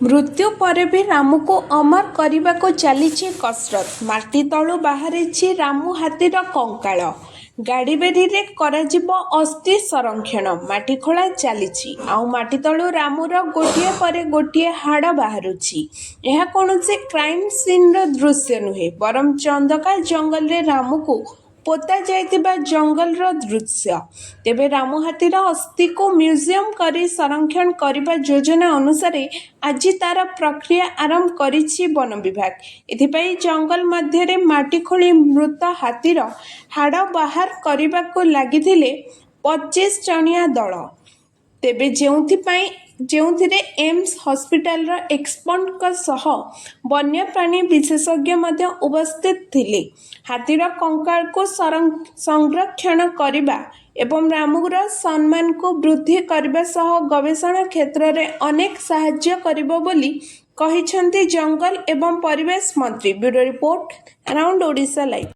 मृत्यु पर भी रामू को अमर करने को चली कसरत। माटी तलु बाहरी रामू हाथीर कंकाल। गाड़ी बेढ़ी अस्थि संरक्षण। माटी खोला चली माटी तलु रामूर गोटे पर गोटे हाड़ बाहर। यह कौन से क्राइम सीन दृश्य नुहे बरम चंदका जंगल रे रामू को पोता जाइतिबा जंगल दृश्य। तेबे रामू हाथीर अस्थि को म्यूजियम करी संरक्षण करने योजना अनुसार आज तार प्रक्रिया आरंभ करिछि वन विभाग। एथिपाई जंगल मध्य माटी खोली मृत हाथीर हाड़ बाहर करने को लगिथिले 25 जणिया दल। तेबे जेउथिरे एम्स हॉस्पिटल एक्सपर्ट वन्यप्राणी विशेषज्ञ मध्य उपस्थित थिले। हाथीर कंकाल को संरक्षण करने एवं रामूर सम्मान को वृद्धि करने सह गवेषणा क्षेत्र में अनेक साहाय्य करिबो बोली कहिसेंती जंगल एवं परिवेश मंत्री। Bureau report around Odisha live.